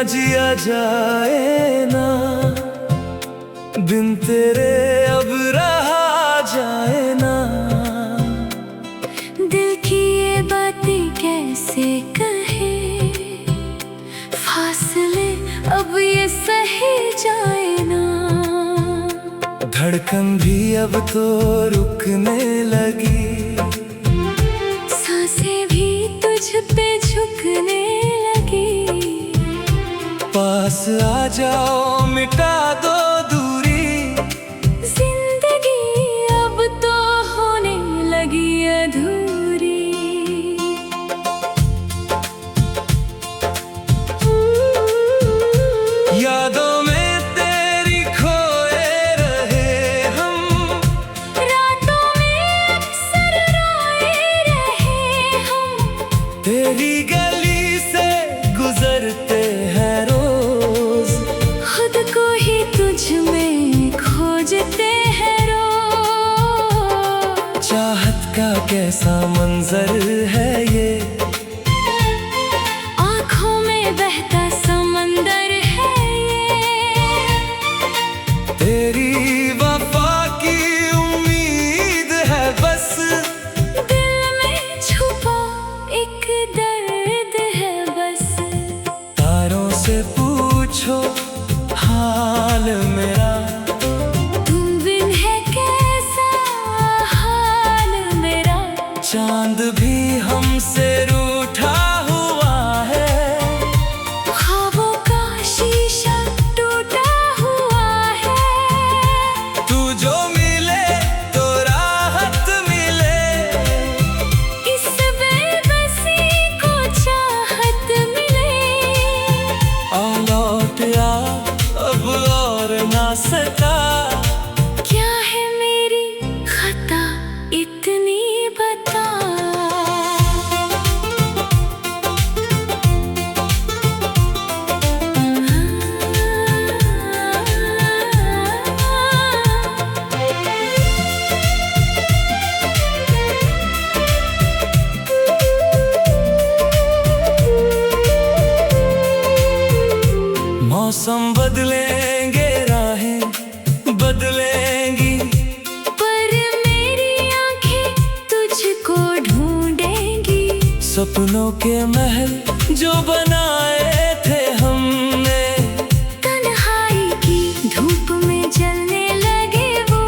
जिया जाए ना, बिन तेरे अब रहा जाए ना। दिल की ये बातें कैसे कहे, फासले अब ये सहे जाए ना। धड़कन भी अब तो रुकने लगी, सांसें भी तुझ पे झुकने लगी। पास आ जाओ मिटा दो दूरी, जिंदगी अब तो होने लगी अधूरी। यादों में तेरी खोए रहे हम, रातों में अक्सर रोए रहे हम। तेरी गली से गुजरते हैं रोज, खुद को ही तुझ में खोजते हैं रोज। चाहत का कैसा मंजर है ये, आँखों में बहता समंदर है ये। तेरी वफा की उम्मीद है बस, दिल में छुपा एक दर्द है बस। तारों से पूछो हाल मेरा, तुम बिन है कैसा हाल मेरा। चांद भी हमसे रूठा हुआ है, ख्वाबों का शीशा टूटा हुआ है। तू जो मिले तो राहत मिले, इस बेबसी को चाहत मिले। और लौट आ अब और ना सका। क्या है मेरी खता इतनी बता। मौसम बदलेंगे राहें बदलेंगी, पर मेरी आंखें तुझको ढूंढेंगी। सपनों के महल जो बनाए थे हमने, तन्हाई की धूप में जलने लगे वो।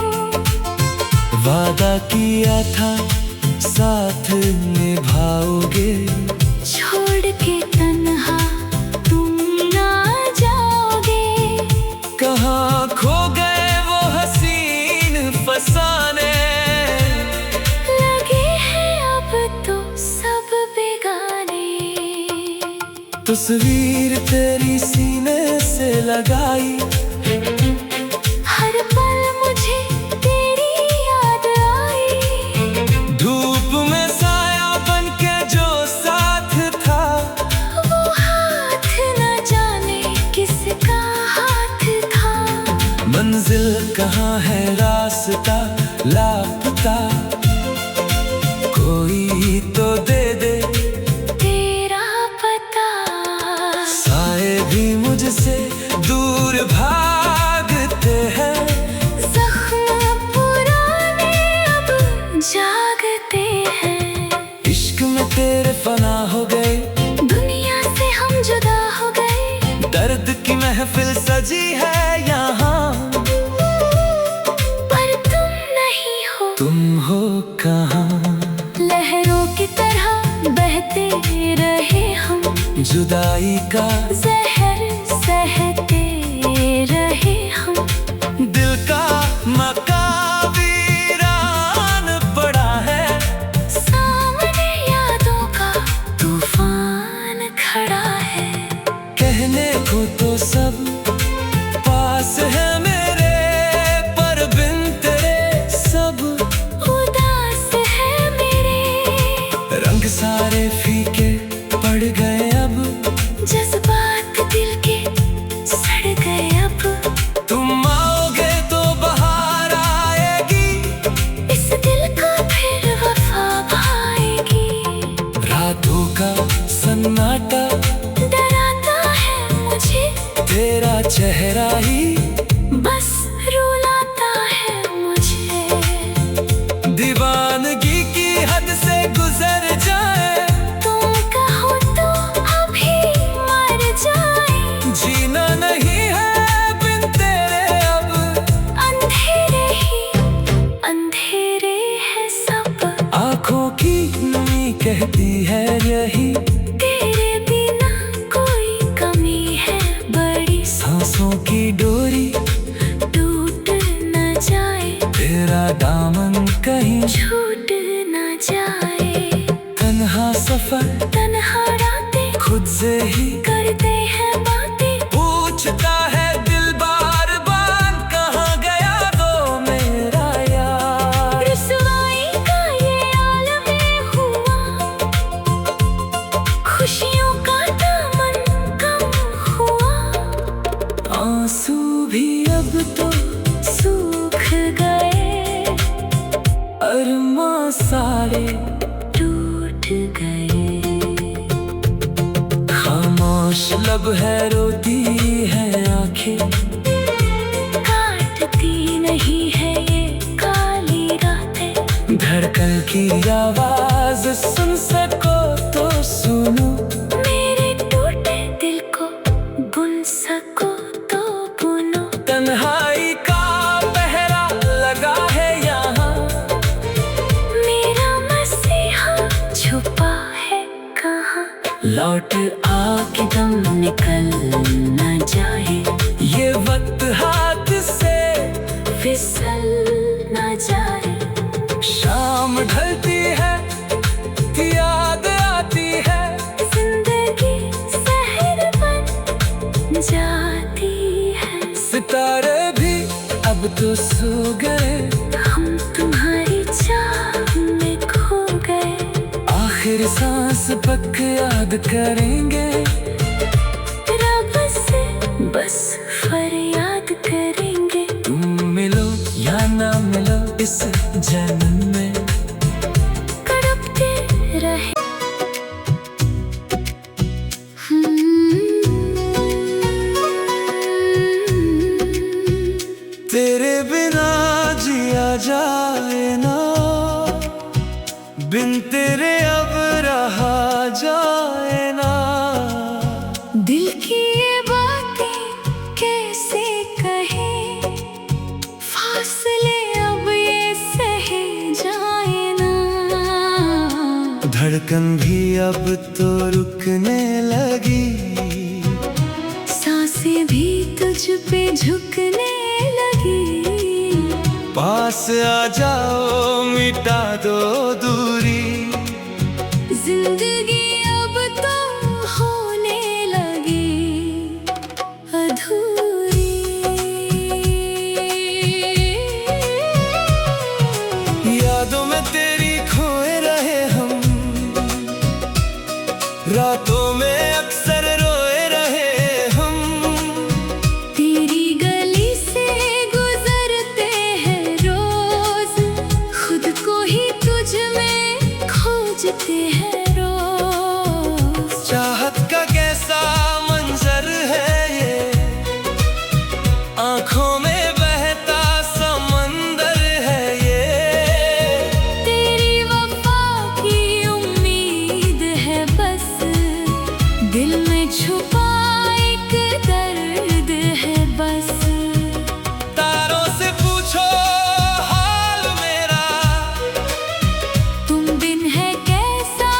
वादा किया था साथ निभाओगे, छोड़ के तन्हा तुम ना जाओगे। कहाँ खो गए वो हसीन फसाने, लगे हैं अब तो सब बेगाने। तस्वीर तेरी सीने से लगाई, हर पल मुझे तेरी याद आई। धूप में साया बन के जो साथ था, वो हाथ न जाने किसका हाथ था। मंजिल कहाँ है रास्ता लापता, कोई तो दे दे तेरा पता। साए भी मुझसे दूर भागते हैं, जख्म पुराने अब जागते हैं। इश्क में तेरे फना हो गए, दुनिया से हम जुदा हो गए। दर्द की महफिल सजी है यहाँ, पर तुम नहीं हो। तुम हो कहाँ। लहरों की तरह बहते रहे हम, जुदाई का जहर सहते रहे हम। दिल का मकान वीरान पड़ा है, सामने यादों का तूफान खड़ा है। कहने को तो सब पास है मेरे, पर बिन तेरे सब उदास है मेरे। रंग सारे फीके पड़ गए अब, जज्बात दिल के सड़ गए अब। तुम आओगे तो बहार आएगी, इस दिल को फिर वफा भाएगी। रातों का सन्नाटा डराता है मुझे चेहरा ही बस रुलाता है मुझे। दीवानगी की हद से गुजर जाए, तुम कहो तो अभी मर जाए। जीना नहीं है बिन तेरे अब, अंधेरे ही अंधेरे है सब। आंखों की नमी कहती है यही, तेरे बिना कोई कमी है बड़ी। सांसों की डोरी टूट न जाए, तेरा दामन कहीं छूट न जाए। तन्हा सफर तन्हा रातें खुद से ही करते हैं बातें। पूछता है दिल बार बार, कहाँ गया वो मेरा यार। रुसवाई का ये आलम हुआ, खुशियों का दामन कम हुआ। आंसू भी अब तो सूख गए, अरमां सारे टूट गए। खामोश लब है, रोती है आंखें, काटती नहीं है ये काली रातें। धड़कन की आवाज सुन सको तो सुनो, मेरे टूटे दिल को बुन सको तो बुनो। तन्हाई का पहरा लगा है यहाँ, मेरा मसीहा छुपा है कहाँ। लौट आ के दम निकल न जाए, ये वक्त हाथ से फिसल न जाए। शाम ढलती है, याद आती है, जिंदगी शहर बन जाती है। सितारे भी अब तो सो गए, हम तुम्हारी चाह में खो गए। आखिर सांस पक याद करेंगे, रब से बस फरियाद करेंगे। तुम मिलो या ना मिलो इस जन्म में, तड़पते रहे। तेरे बिना जिया जाए ना, बिन तेरे अब रहा जाए ना। दिल की ये बातें कैसे कहें, फासले अब ये सहे जाए ना। धड़कन भी अब तो रुकने लगी, सांसें भी तुझ पे झुकने लगी। पास आ जाओ मिटा दो दूरी, जिंदगी अब तो होने लगी अधूरी। यादों में तेरी खोए रहे हम, रातों में अक्सर रोए रहे हम। तेरी गली से गुजरते हैं रोज, खुद को ही तुझ में खोजते हैं रोज। चाहत का कैसा मंजर है ये, आंखों में बहता समंदर है ये। तेरी वफा की उम्मीद है बस, दिल में छुपा एक दर्द है बस। तारों से पूछो हाल मेरा, तुम बिन है कैसा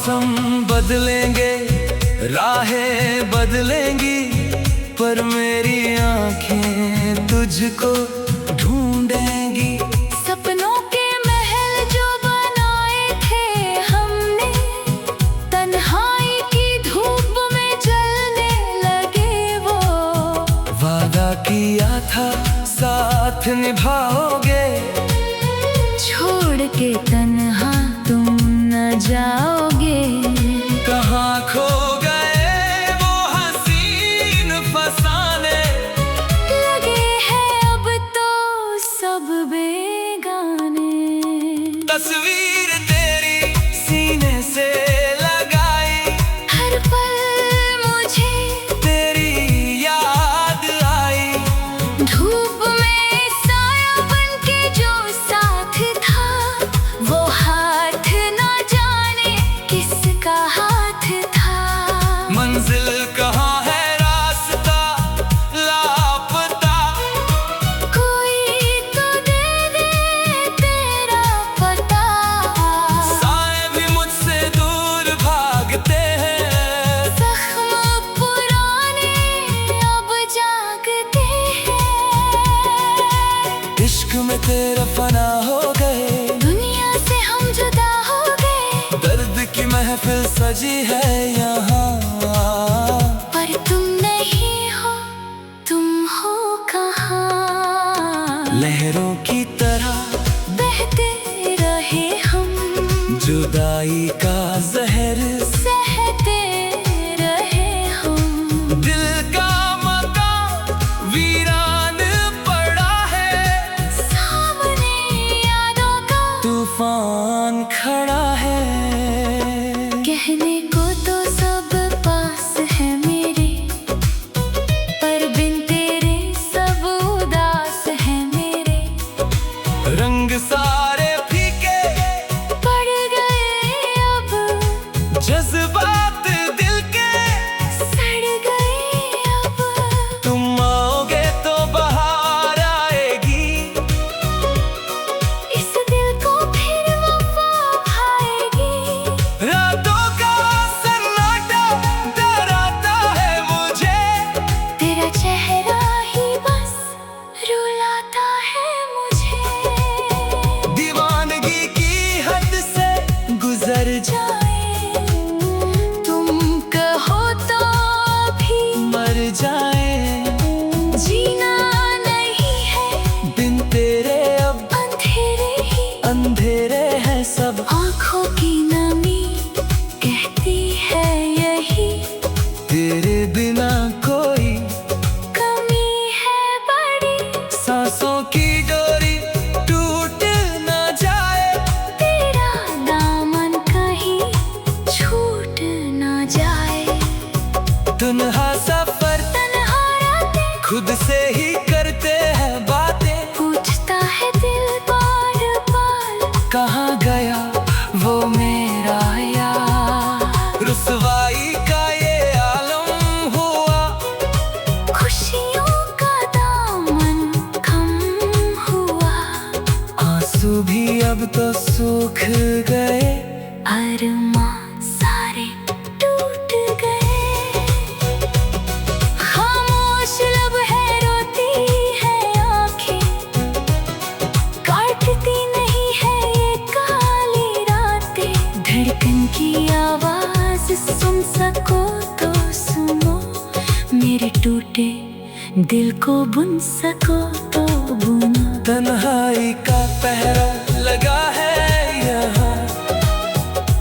मौसम बदलेंगे, राहें बदलेंगी, पर मेरी आंखें तुझको ढूंढेंगी। सपनों के महल जो बनाए थे हमने, तन्हाई की धूप में जलने लगे वो। वादा किया था साथ निभाओगे, छोड़ के तन्हा तुम न जाओगे। कहाँ खो गए वो हसीन फसाने, लगे हैं अब तो सब बेगाने। तस्वीर तेरी सीने से लगाई, हर पल मुझे तेरी याद आई। धूप में साया बनके जो साथ था, वो हाथ ना जाने किसका हाथ था। मंजिल कहाँ है, रास्ता लापता, कोई तो दे दे तेरा पता। साए भी मुझसे दूर भागते हैं, जख्म पुराने अब जागते हैं। इश्क में तेरा फना हो गए, दुनिया से हम जुदा हो गए, दर्द की महफिल सजी है यहाँ। पर तुम नहीं हो, तुम हो कहाँ। लहरों की तरह बहते रहे हम, जुदाई का जहर, सहते रहे हम। दिल का मकान वीरान पड़ा है, सामने यादों का तूफान खड़ा है। कहने को तो सब पास है मेरे, पर बिन तेरे सब उदास है मेरे। रंग सारे फीके पड़ गए अब, जज्बात दिल के सड़ गए अब। तुम आओगे तो बहार आएगी, इस दिल को फिर वफा आएगी। रातों का सन्नाटा डराता है मुझे, तेरा चेहरा ही बस रुलाता है मुझे। दीवानगी की हद से गुजर जा, जाए तुम कहो तो भी मर जाए। जीना नहीं है, बिन तेरे अब अंधेरे ही अंधेरे हैं सब, आँखों की नमी कहती है यही। तेरे बिना कोई कमी है बड़ी, सांसों की डोरी टूट ना जाए, तेरा दामन कहीं छूट ना जाए। तन्हा सफर तन्हा रातें खुद से ही करते हैं बातें, पूछता है दिल बार बार, कहाँ गया वो मेरा यार। रुसवाई का ये आलम हुआ, खुशियों का दामन कम हुआ। आंसू भी अब तो सूख गए, अरमां सारे टूट गए। खामोश लब है, रोती है आंखें, काटती नहीं है ये काली रातें। धड़कन की आवाज सुन सको तो सुनो, मेरे टूटे दिल को बुन सको तो बुनो। तन्हाई का पहरा लगा है यहाँ,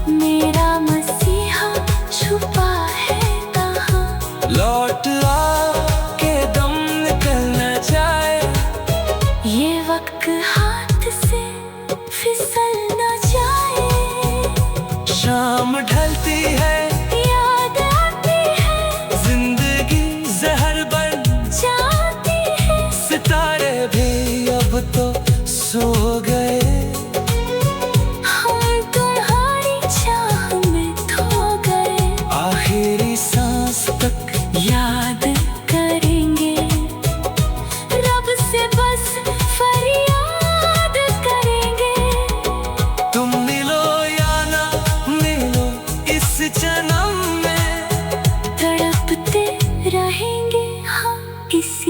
मेरा मसीहा छुपा है कहाँ। लौट आ के दम निकल न जाए, ये वक्त हाथ से फिसल न जाए। शाम ढलती है, याद आती है, जिंदगी जहर बन जाती है। सितारे भी अब तो सो गए। रहेंगे हम इसी